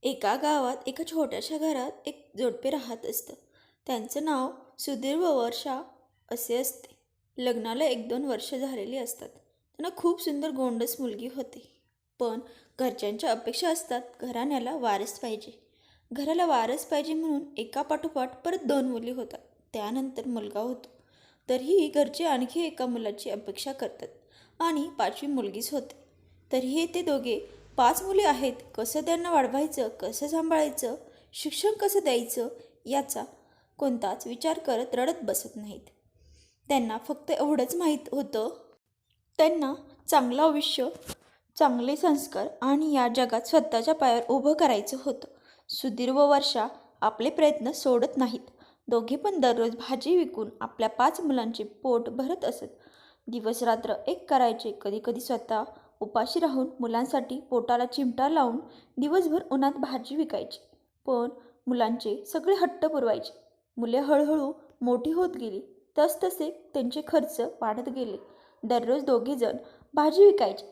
एका गावात एका छोट्याशा घरात एक जोडपे राहत असतं. त्यांचं नाव सुधीर व वर्षा असे असते. लग्नाला 1-2 वर्ष झालेली असतात. त्यांना खूप सुंदर गोंडस मुलगी होते. पण घरच्यांच्या अपेक्षा असतात घराण्याला वारस पाहिजे. घराला वारस पाहिजे म्हणून एकापाठोपाठ परत 2 मुली होतात. त्यानंतर मुलगा होतो. तरीही घरचे आणखी एका मुलाची अपेक्षा करतात आणि 5वी मुलगीच होते. तरीही ते दोघे 5 मुली आहेत, कसं त्यांना वाढवायचं, कसं सांभाळायचं, शिक्षण कसं द्यायचं याचा कोणताच विचार करत रडत बसत नाहीत. त्यांना फक्त एवढंच माहीत होतं, त्यांना चांगलं आयुष्य, चांगले संस्कार आणि या जगात स्वतःच्या पायावर उभं करायचं होतं. सुधीर व वर्षा आपले प्रयत्न सोडत नाहीत. दोघे पण दररोज भाजी विकून आपल्या 5 मुलांचे पोट भरत असत. दिवसरात्र एक करायचे. कधी कधी स्वतः उपाशी राहून मुलांसाठी पोटाला चिमटा लावून दिवसभर उन्हात भाजी विकायची. पण मुलांचे सगळे हट्ट पुरवायचे. मुले हळूहळू मोठी होत गेली. तसतसे त्यांचे खर्च वाढत गेले. दररोज दोघेजण भाजी विकायचे.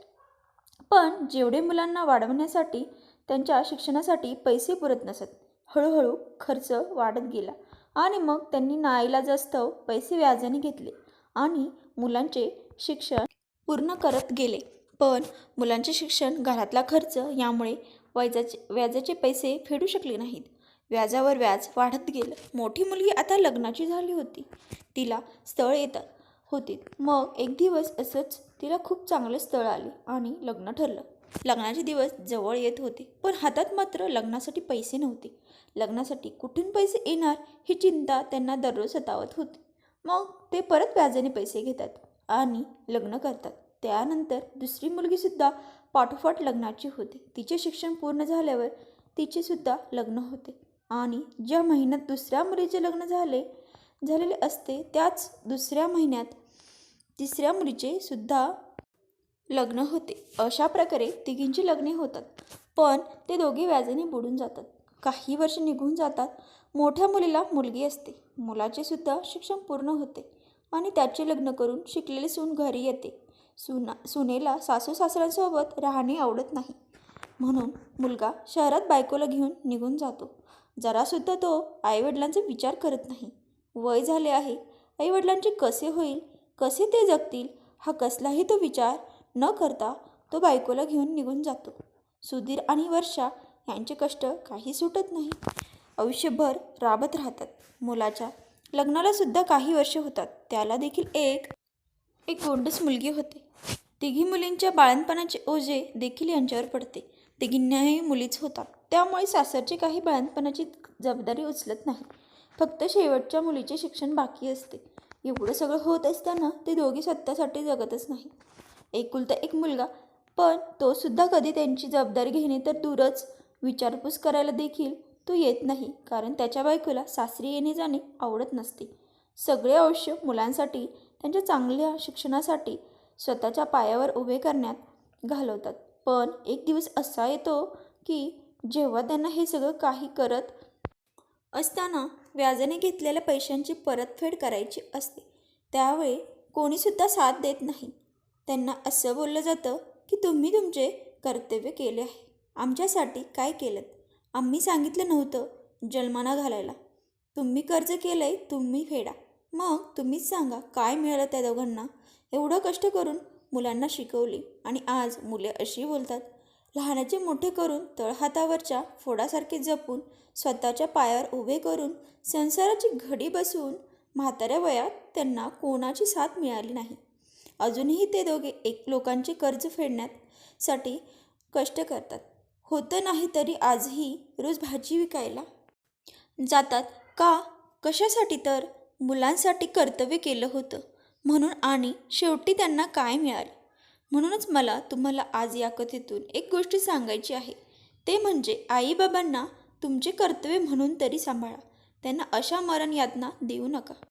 पण जेवढे मुलांना वाढवण्यासाठी त्यांच्या शिक्षणासाठी पैसे पुरत नसत. हळूहळू खर्च वाढत गेला आणि मग त्यांनी नाईलाजास्तव पैसे व्याजाने घेतले आणि मुलांचे शिक्षण पूर्ण करत गेले. पण मुलांचे शिक्षण, घरातला खर्च यामुळे व्याजाचे पैसे फेडू शकले नाहीत. व्याजावर व्याज वाढत गेलं. मोठी मुलगी आता लग्नाची झाली होती. तिला स्थळ येतात होते. मग एक दिवस असंच तिला खूप चांगलं स्थळ आले आणि लग्न ठरलं. लग्नाचे दिवस जवळ येत होते, पण हातात मात्र लग्नासाठी पैसे नव्हते. लग्नासाठी कुठून पैसे येणार ही चिंता त्यांना दररोज सतावत होती. मग ते परत व्याजाने पैसे घेतात आणि लग्न करतात. त्यानंतर दुसरी मुलगीसुद्धा पाठोपाठ लग्नाची होते. तिचे शिक्षण पूर्ण झाल्यावर तिचेसुद्धा लग्न होते आणि ज्या महिन्यात दुसऱ्या मुलीचे लग्न झालेले असते त्याच दुसऱ्या महिन्यात तिसऱ्या मुलीचे सुद्धा लग्न होते. अशा प्रकारे तिघींची लग्ने होतात. पण ते दोघे व्याजाने बुडून जातात. काही वर्ष निघून जातात. मोठ्या मुलीला मुलगी असते. मुलाचे सुद्धा शिक्षण पूर्ण होते आणि त्याचे लग्न करून शिकलेली सून घरी येते. सुनेला सासू सासऱ्यांसोबत राहणे आवडत नाही म्हणून मुलगा शहरात बायकोला घेऊन निघून जातो. जरासुद्धा तो आईवडिलांचा विचार करत नाही. वय झाले आहे, आईवडिलांचे कसे होईल, कसे ते जगतील हा कसलाही तो विचार न करता तो बायकोला घेऊन निघून जातो. सुधीर आणि वर्षा यांचे कष्ट काही सुटत नाही. आयुष्यभर राबत राहतात. मुलाच्या लग्नाला सुद्धा काही वर्ष होतात. त्याला देखील एक गोंडस मुलगी होते. तिघी मुलींच्या बाळंतपणाचे ओझे देखील यांच्यावर पडते. तिघींनाही मुलीच होतात. त्यामुळे सासरचे काही बाळंतपणाची जबाबदारी उचलत नाही. फक्त शेवटच्या मुलीचे शिक्षण बाकी असते. एवढं सगळं होत असताना ते दोघे स्वतःसाठी जगतच नाही. एकुलता एक मुलगा, पण तो सुद्धा कधी त्यांची जबाबदारी घेणे तर दूरच, विचारपूस करायला देखील तो येत नाही. कारण त्याच्या बायकोला सासरी येणे जाणे आवडत नसते. सगळे आयुष्य मुलांसाठी, त्यांच्या चांगल्या शिक्षणासाठी, स्वतःच्या पायावर उभे करण्यात घालवतात. पण एक दिवस असा येतो की जेव्हा त्यांना हे सगळं काही करत असताना व्याजाने घेतलेल्या पैशांची परतफेड करायची असते, त्यावेळी कोणीसुद्धा साथ देत नाही. त्यांना असं बोललं जातं की तुम्ही तुमचे कर्तव्य केले आहे. आमच्यासाठी काय केलं? आम्ही सांगितलं नव्हतं जन्माला घालायला. तुम्ही कर्ज केलं आहे, तुम्ही फेडा. मग तुम्हीच सांगा काय मिळालं त्या दोघांना? एवढं कष्ट करून मुलांना शिकवली आणि आज मुले अशी बोलतात. लहानाचे मोठे करून तळहातावरच्या फोडासारखे जपून स्वतःच्या पायावर उभे करून संसाराची घडी बसवून म्हाताऱ्या वयात त्यांना कोणाची साथ मिळाली नाही. अजूनही ते दोघे लोकांचे कर्ज फेडण्यासाठी कष्ट करतात. होतं नाही तरी आजही रोज भाजी विकायला जातात. का? कशासाठी? तर मुलांसाठी कर्तव्य केलं होतं म्हणून. आणि शेवटी त्यांना काय मिळालं? म्हणूनच मला तुम्हाला आज या कथेतून एक गोष्ट सांगायची आहे. ते म्हणजे आईबाबांना तुमचे कर्तव्य म्हणून तरी सांभाळा. त्यांना अशा मरण यातना देऊ नका.